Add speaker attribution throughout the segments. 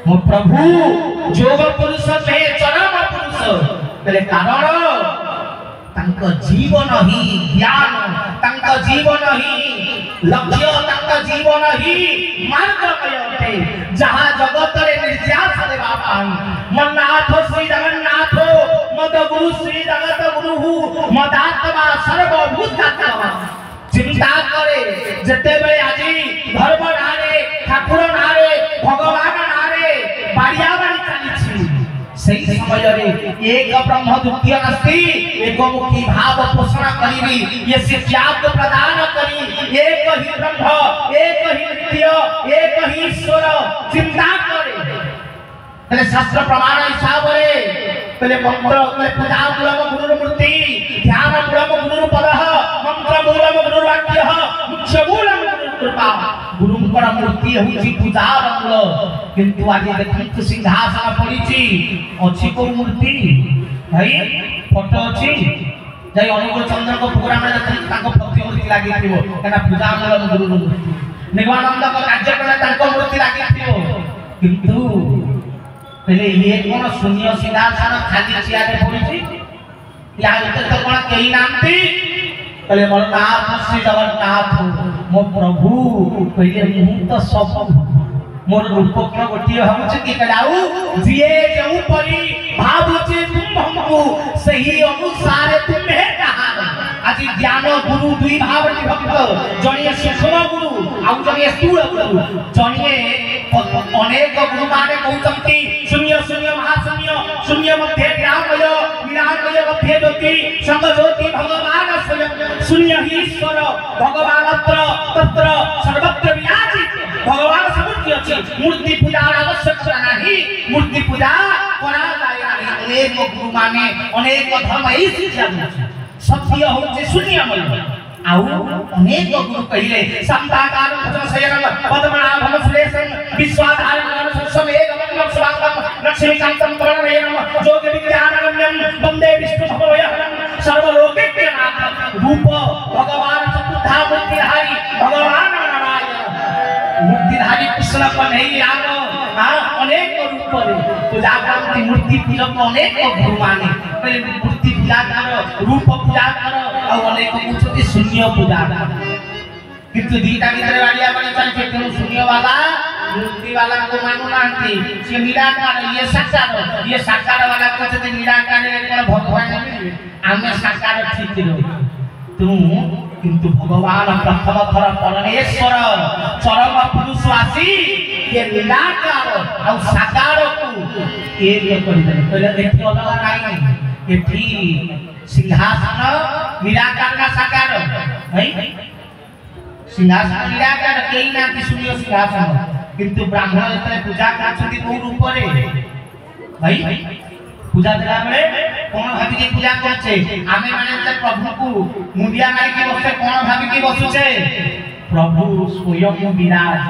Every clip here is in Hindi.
Speaker 1: मो प्रभु जोग पुरुष से चरम पुरुष तेरे कारण तांको जीवन ही ज्ञान तांको जीवन ही लक्ष्य तांको जीवन ही मार्गमय अटे जहाँ जगत रे निर्यास देवा पाई मन्नाथ श्री जगन्नाथ मद गुरु श्री जगत गुरु मदात्मा सर्वभूतात्मा चिंता करे जते बेले आजी धर्म नारे ठाकुर नारे भगवान नारे बाड़िया बाड़ी चली सही समय रे एक ब्रह्म द्वितीय नास्ति एक मुखी भाव पोषण करी ये शिक्षा प्रदान करी एक ही ब्रह्म एक ही नित्य एक ही ईश्वर चिंता करे तेरे शास्त्र प्रमाण हिसाब रे तेरे मंत्र तेरे पूजा मूलम गुरु मूर्ति ध्यान मूलम गुरु पदः मंत्र मूलम गुरु वाक्यः मुख्य मूलम गुरु कृपा गुरुंकर मूर्ति होची पूजा मूल किंतु आज देखंतु सिंहासन पड़ीची अछि को मूर्ति भाई फोटो अछि जय अनुकूल चंद्र को प्रोग्राम रे ताको प्रतिमूर्ति लागि थिबो केना पूजा मूलम गुरु मूर्ति निगमानंद को कार्यक्रम ताको मूर्ति लागि थिबो किंतु पहले ये कौन शून्य सिंहासन खाली चेयर पड़ी या इधर तो कौन कहीं नाम थी पहले मरनाथ श्री जगन्नाथ मो प्रभु पहले मुहूर्त सब मोर रूप को गोटी हम कि कलाऊ जिए जो परी भावुचे तुम हमको सही अनुसार तुम्हें कहा आज ज्ञान गुरु दुई भाव विभक्त जणिए सूक्ष्म गुरु आ जणिए स्थूल गुरु जणिए अनेक गुरु माने कहउचंती शून्य शून्य महाशून्य शून्य मध्य निरामय निरामय मध्य ज्योति संग ज्योति भगवान स्वयं शून्य ही ईश्वर भगवान तत्र सर्वत्र विराजित भगवान समुद्र अछि मूर्ति पूजा आवश्यकता नहीं मूर्ति पूजा करा जाय नहीं अनेक गुरु माने अनेक धर्म ही शिक्षा सत्य होचे शून्यमय आउ अनेक गुरु कहिले संताकार भजन शयन पद्मनाभम सुरेशं विश्वाधारं सुसमेघ मंगलम स्वागतम लक्ष्मीकांतं प्रणयनम जोग विज्ञानगम्यं वंदे विष्णु भवयहरं सर्वलोकैकनाथं रूप भगवान चतुर्धा मूर्तिधारी भगवान नारायण मूर्तिधारी कृष्ण कन्हैया यादव अनेक रूप रे पूजा करती मूर्ति पूजक अनेक गुरु माने मूर्ति पूजा कर रूप पूजा कर और अनेक कुछ शून्य पूजा कर किंतु दीटा भीतर वालिया बने चलते तेनु शून्य वाला मूर्ति वाला को मानु नांती से निराकार ये साकार वाला कहते निराकार रे भगवान आमे साकार ठीक रहो तू किंतु भगवान प्रथम थर परमेश्वर चरम पुरुष आसी ये निराकार और साकार को एक कर दे पहले देखियो अलग नहीं एठी सिंहासन निराकार का साकार है सिंहासन निराकार केई ना कि शून्य सिंहासन किंतु ब्राह्मण जतने पूजा करछथि को रूप रे भाई पूजा देला बेले कोन भाबी के पूजा करछे आमे माने से प्रभु को मुंडिया मारी के बसे कोन भाबी के बसुछे प्रभु स्वयं विराज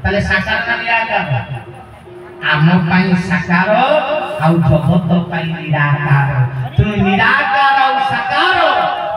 Speaker 1: ताले साकार का निराकार आम पाई साकार आउ जगत पाई निराकार तु निराकार आउ साकार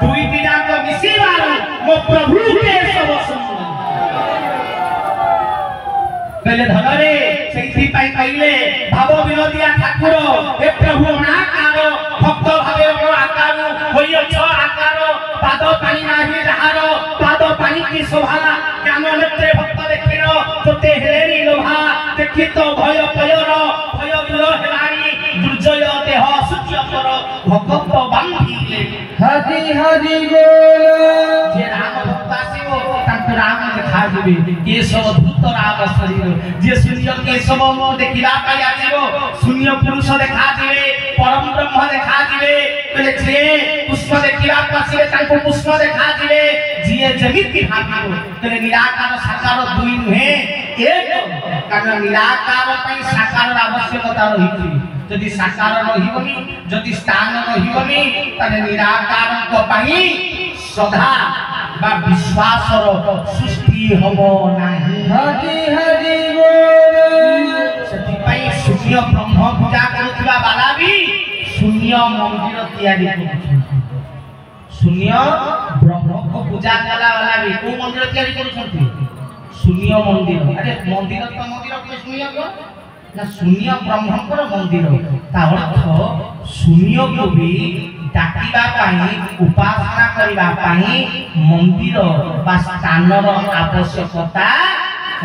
Speaker 1: दुई बिना को मिसिबार मो प्रभु के सब सुन पहले धनरे सेठी पाई कइले भाव विनोदिया ठाकुर हे प्रभु अनाकार भक्त भावे आकार होय छ आकार पाद पानी नाही रहार पाद पानी की शोभा ज्ञान नेत्रे भक्त देखिनो तोते हेरी लोभा देखि तो भय पयर भय विलो हेलानी दुर्जय देह सूच्य कर भक्त बांधिले हरि हरि बोल जे राम भक्त आसीबो तांको राम देखा दिबे केशव धूत राम शरीर जे शून्य केशव मो देखिला पाई आसीबो शून्य पुरुष देखा दिबे परम ब्रह्म देखा दिबे पहले जे पुष्प देखिला पासीबे तांको पुष्प देखा दिबे जिए जमिति भागिबो तले निराकार साकार दुई नुहे एक कारण निराकार पई साकार आवश्यकता रहिछि जदि साकार रहिबनी जदि स्थान रहिबनी तले निराकार को पई सदा बा विश्वासर सृष्टि हबो नाही हरि हरि बोल सति पई शून्य ब्रह्म पूजा करथिबा बाला भी शून्य मंदिर तैयारी करछन शून्य ब्रह्म को पूजा कला वाला भी को मंदिर तैयारी करछन शून्य मंदिर अरे मंदिर तो मंदिर को शून्य को ना शून्य ब्रह्मकर मंदिर ता अर्थ शून्य को भी डाकिबा पाई उपासना करिबा पाई मंदिर बा स्थानर आवश्यकता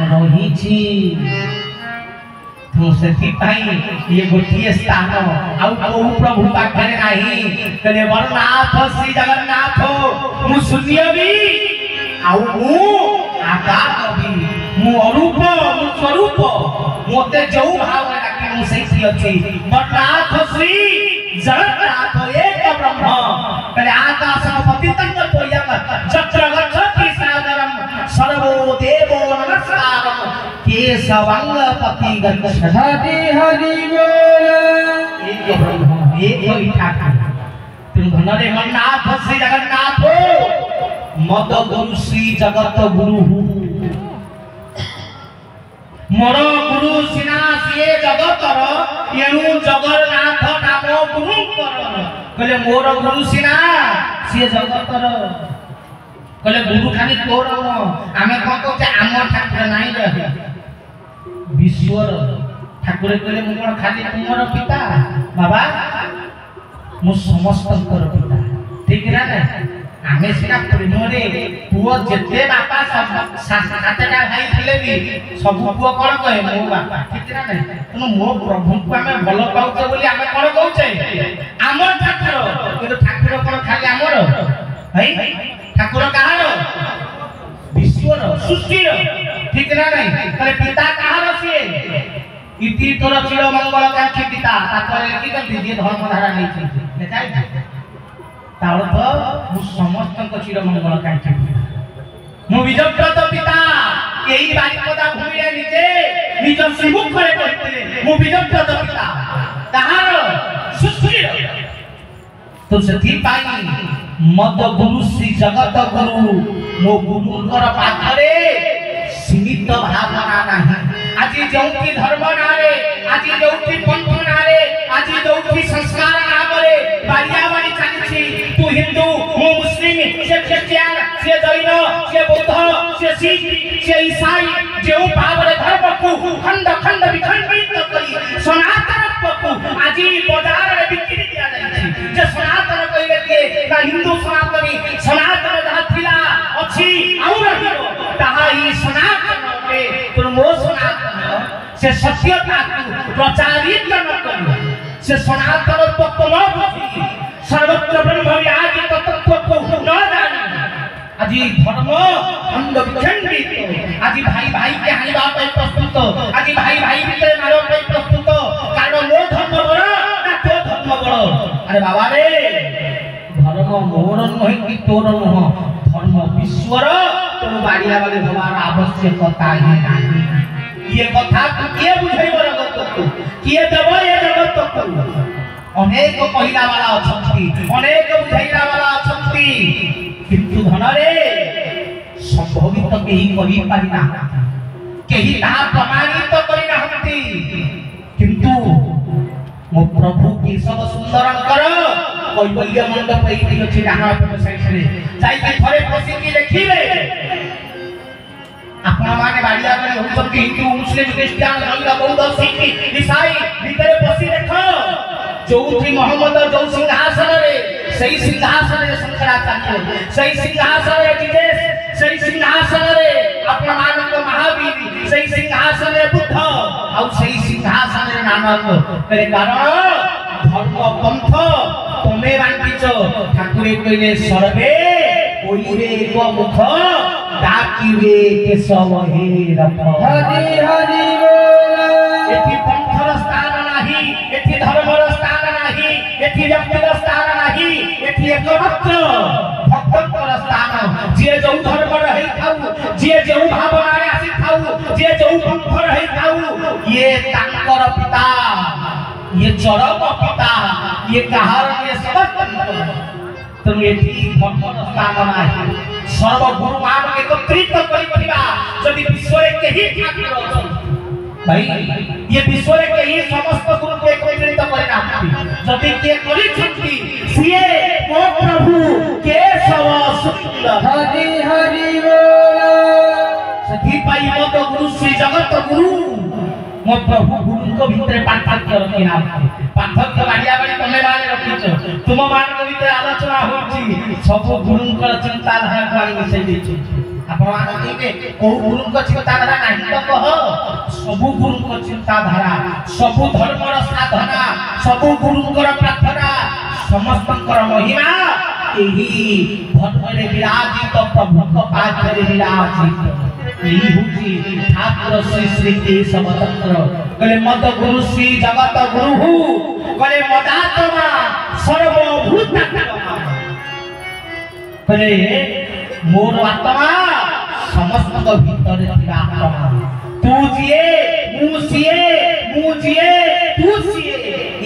Speaker 1: रही छी। तो सेथि पाई ये गोटिए स्थान आउ को प्रभु पाखरे नाही कले वरनाथ श्री जगन्नाथ मु शून्य भी आउ मु आकार भी मु अरूप मु स्वरूप मोते जो भाव डाकी मु सही अछि वरनाथ श्री जगन्नाथ एक ब्रह्म कले आकाश पतितं तोयम चक्र गच्छति सागरम सर्वो देवो नमस्कारम केशवंगपति गच्छति हरि बोल। एक ब्रह्म एक ठाकुर तुम धनरे मन्नाथ श्री जगन्नाथ मद गुरु श्री जगत गुरु मोर गुरु सिना सिए जगतर एणु जगन्नाथ नाम गुरु कर कहले मोर गुरु सिना सिए जगतर कहले गुरु खाली तोर आमे कोन कहते आम ठाकुर नाही रे विश्वर ठाकुर कहले मु कोन खाली तुमर पिता बाबा मु समस्तकर पिता ठीक ना आमे सिना प्रेम रे पुओ जेते बापा सब सातटा भाई थिले भी सब पुओ कोन कहे मो बापा ठीक ना नहीं तुम मो प्रभु को आमे भल पाउचे बोली आमे कोन कहउचे आम ठाकुर किंतु ठाकुर कोन खाली आमर है ठाकुर कहार विश्वर सृष्टिर ठीक ना नहीं तले पिता कहार सिए इति तोर चिर मंगल कांक्षी पिता ताकरे की कर दिए धर्म धारा नहीं छी ले जाई ताळ तो मु समस्त को चिर मंगल कांक्षी मु विजयव्रत पिता एई बारिपदा भूमि रे निजे निज श्रीमुख करे कहते मु विजयव्रत पिता कहार सृष्टिर तो सेथि पाई मद गुरु श्री जगत गुरु मो गुरुकर पाखरे सीमित भावना नाही आज जोंकी धर्म नारे आज जोंकी पंथ नारे आज जोंकी संस्कार नारे बारिया बारी चालीछि तू हिंदू मु मुस्लिम से क्रिश्चियन से जैन से बौद्ध से सिख से ईसाई जो भावरे धर्म को खंड खंड विखंडित करी सनातन को आज बाजार रे बिक्री किया जाई जे सनातन कहले के ना हिंदू सनातनी सनातन जहा थिला अछि आउ रहिबो ताहा ई सनातन के तुम मो सनातन से सत्यता को प्रचारित न करो से सनातन तत्व न बुझी सर्वत्र ब्रह्म व्यापी तत्व को न जानी आज धर्म खंड विखंडित आज भाई भाई के हानिबा पे प्रस्तुत आज भाई भाई भितर मारो पे प्रस्तुत कारण मो धर्म बड़ ना तो धर्म बड़ अरे बाबा रे धर्म मोर नहीं कि तोर नह धर्म विश्वर तुम बाड़िया वाले हमारा आवश्यकता ही नहीं ये कथा के बुझाइबो जगत को के देब ये जगत को अनेक पहिला वाला अछंती अनेक बुझाइला वाला अछंती किंतु धनरे संभवित केही करि पारिना केही ताहा प्रमाणित करि नाहंती किंतु मो प्रभु केशव सुंदरंकर कैवल्य मंडप एई अछि डाहा पट साइड रे जाई के थरे पसी की देखिले आपण माने बाड़िया करे होत कि हिंदू मुस्लिम क्रिश्चियन जैन बौद्ध सिख ईसाई भीतर पसी देखो जोठी मोहम्मद जो सिंहासन रे सही सिंहासन रे शंकराचार्य सही सिंहासन रे जिजेश सही सिंहासन रे आपण मानक महावीर सही सिंहासन रे बुद्ध और सही सिंहासन रे नानक करे कारण धर्म पंथ तमे बांटीचो ठाकुरे कइले सर्वे ओइरे एक मुख डाकिरे केशव हे रख हरि हरि बोल। एथि पंथर स्थान नाही एथि धर्मर स्थान नाही एथि व्यक्तिर स्थान नाही एथि एकमात्र भक्तकर स्थान जे जो धर्म रही थाउ जे जो भावना रे आसी थाउ जे जो पंथ रही थाउ ये तांकर पिता ये चरम पिता ये कहार ये समस्त तुम एथि धर्मर स्थान नाही सर्व गुरु मान एकत्रित करि परिबा जदि विश्व रे केही ठाकुर अछन भाई ये विश्व रे केही समस्त गुरु को एकत्रित करि नाथि जदि के करि छथि सिए मो प्रभु केशव सुंदर हरि हरि बोल। सती पाई मत गुरु श्री जगत गुरु मो प्रभु गुरु को भीतर पार्थक्य रखिना पार्थक्य बाड़िया बाड़ी तमे माने रखिछ तुम मान के भीतर आलोचना होची सब गुरु को चिंता धारा को मिसै दैछि आपण मान के को गुरु को चिंता धारा नाही तो कह सब गुरु को चिंता धारा सब धर्म रो साधना सब गुरु को प्रार्थना समस्त महिमा यही भटरे विराजित प्रभु को पाखरे विराजित यही हुची ठाकुर श्री श्री केशव तंत्र कले मद गुरु श्री जगत गुरु कले मदात्मा सर्वभूतात्मा कले मोर आत्मा समस्त भीतर थिबा आत्मा तू जिए मु जिए तू जिए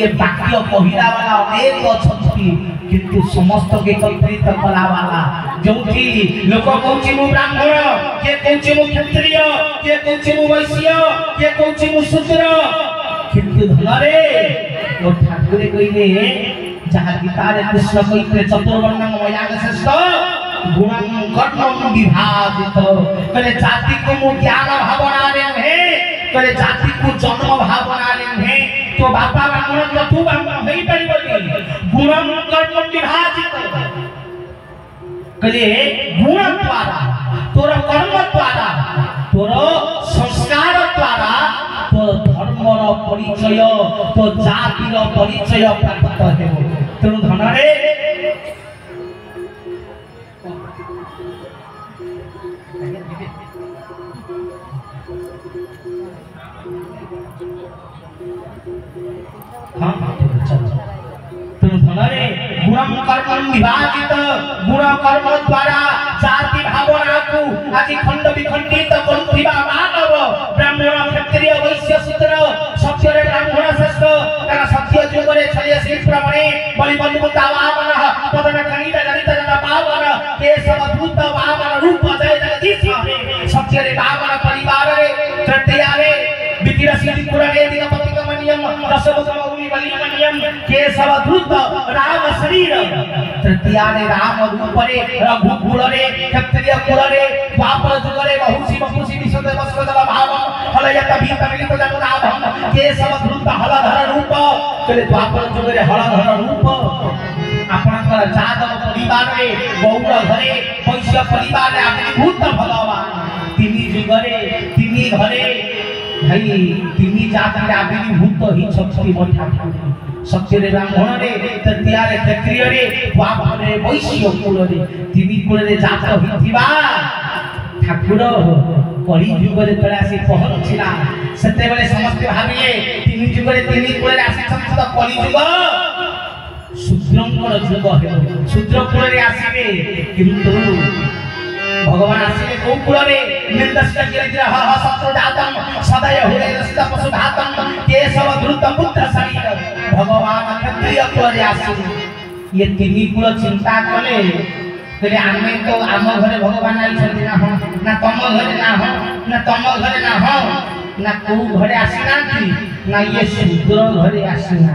Speaker 1: ये वाक्य कहिला वाला अनेक अछंती किंतु समस्त के एकत्रित कला वाला जोठी लोक कहउची मु ब्राह्मण के कहउची मु क्षत्रिय के कहउची मु वैश्य के कहउची मु शूद्र किंतु धनरे ओ ठाकुर कहिने जहा गीता रे कृष्ण कहिते चतुर्वर्णम मयाग श्रेष्ठ गुणम कर्मम विभाजित कले जाति को मु ज्ञान भावना रे है कले जाति को जन्म भावना रे है तो बापा ब्राह्मण तो तू ब्राह्मण होई परिबनी गुणम कर्मम विभाजित कले गुण द्वारा तोर कर्म द्वारा तोर संस्कार द्वारा तो धर्म रो परिचय तो जाति रो परिचय प्राप्त हेबो तेनु धनरे धनरे गुणम कर्म विभाजित गुण कर्म द्वारा जाति भावना को आज खंड विखंडित करथिबा मानव ब्राह्मण क्षत्रिय वैश्य शूद्र सत्य रे ब्राह्मण श्रेष्ठ कारण सत्य युग रे छलिय श्री प्रमाणे बलि बंधु वामन पदन खनित जनित जन पावन केशव दूत वामन रूप जय जगदीश सत्य रे वामन परिवार रे तृतीय रे विकिरसी पुरणे दिनपति कमनियम दशमुखमौली बलिमनियम केशव दूत राम शरीर तृतीय रे राम रूप रे रघुकुल रे क्षत्रिय कुल रे द्वापर युग रे बहुसी विशुद्ध वस्त्रजल भाव हलयत भीत मिलित जगुनाभम केशव दूत हलधर रूप चले द्वापर युग रे हलधर रूप आपनकर जादव परिवार रे गौड़ घरे वैश्य परिवार रे आविर्भूत भगवान तिनी युग रे तिनी घरे भाई तिनी जाति रे आविर्भूत ही शक्ति ठाकुर सत्य रे ब्राह्मण रे तृतीय रे क्षत्रिय रे द्वापर रे वैश्य कुल रे तिनी कुल रे जात हिथिबा ठाकुर कली युग रे तळे आसी पहुंचिला सेते बेले समस्त भाबिले तिनी युग रे तिनी कुल रे आसी संत कली युग शूद्रंकर युग हेबो शूद्र कुल रे आसीबे किंतु भगवान आसीले को कुल रे निर्दष्ट गिरह शत्रु जातम सदय हुरे रस्त पशु घातम केशव द्रुत पुत्र शरीर भगवान क्षत्रिय कुल रे आसीले ये तिनी कुल चिंता कले तेरे आमे तो आम घरे भगवान आई छथि ना तम घरे ना हो ना तम घरे ना हो ना को घरे आसीनांती ना ये शूद्र घरे आसीना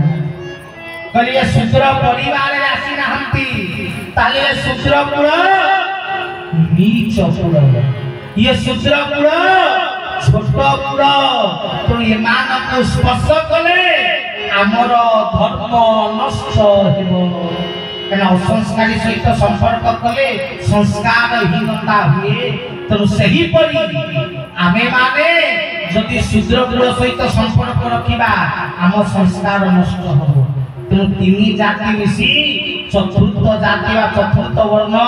Speaker 1: कले शूद्र परिवार रे आसीनांती ताले शूद्र कुल नीच कुल ये शूद्र कुल छोट कुल तो ये मान को स्पर्श कले आमर धर्म नष्ट हेबो कना संस्कारी सहित संपर्क कले संस्कारहीनता हुए तो सही परी आमे माने जदि शूद्र कुल सहित संपर्क रखिबा आम संस्कार नष्ट हो तो तिनी जाति मिसी चतुर्थ जाति वा चतुर्थ वर्ण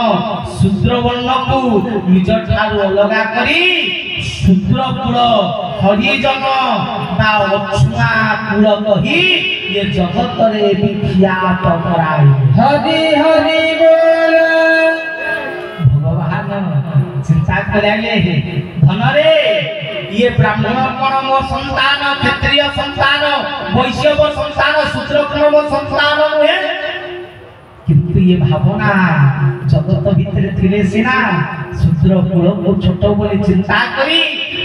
Speaker 1: शूद्र वर्ण को निज ठारू अलगा करी शूद्र कुल हरिजन बा अछुआ कुल कही ये जगत रे विख्यात कराई हरि हरि बोल भगवान चिंता करले धन रे ये ब्राह्मण कोन मो संतान क्षत्रिय संतान वैश्य संतान शूद्र कोन मो संतान नुहे किंतु ये भावना जगत भीतर थिले सिना शूद्र कुल को छोट बोली चिंता करी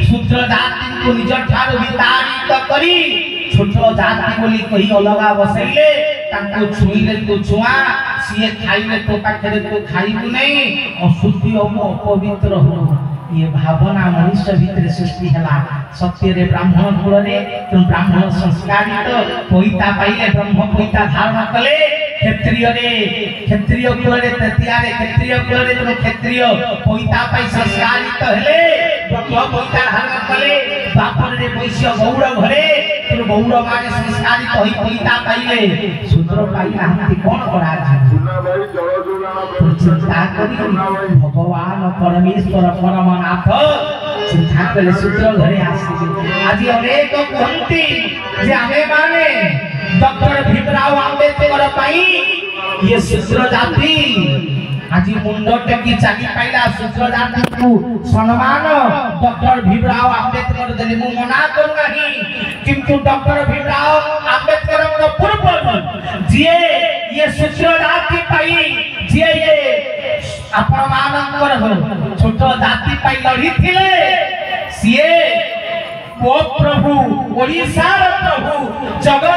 Speaker 1: शूद्र जाति को निज ठारू विताड़ित करी छोट जाति बोली कही अलगा बसैले ताको छुईले तो छुआ सिए खाइले तो पाखरे तो खाइबु नहीं अशुद्धि हो अपवित्र हो ये भावना मनुष्य भीतर सृष्टि है सत्य रे ब्राह्मण कुल रे तुम ब्राह्मण संस्कारित पईता पाइले ब्रह्म पईता धारण कले क्षत्रिय कुल रे तृतीया रे क्षत्रिय कुल रे तुम क्षत्रिय पईता पाई संस्कारित हेले ब्रह्म पईता धारण कले बापर रे वैश्य गौड़ घरे तुम गौड़ माने संस्कारित होई पईता पाइले शूद्र पाइला हमती कोन करा चिंता करी भगवान परमेश्वर परमनाथ चिंता कले शूद्र घरे आसी आज अनेक कहती जे आमे माने डॉक्टर भीमराव अंबेडकर पाई ये शूद्र जाति आज मुंड टेकी चाली पाइला शूद्र जाति को सम्मान डॉक्टर भीमराव अंबेडकर देले मु मना करू नाही किंतु डॉक्टर भीमराव अंबेडकर को पूर्व जिए ये शूद्र जाति पाई जिए ये आपण मानकर हो छोट जाति पाई लड़ी थिले सिए ओ प्रभु ओडिसा प्रभु जगत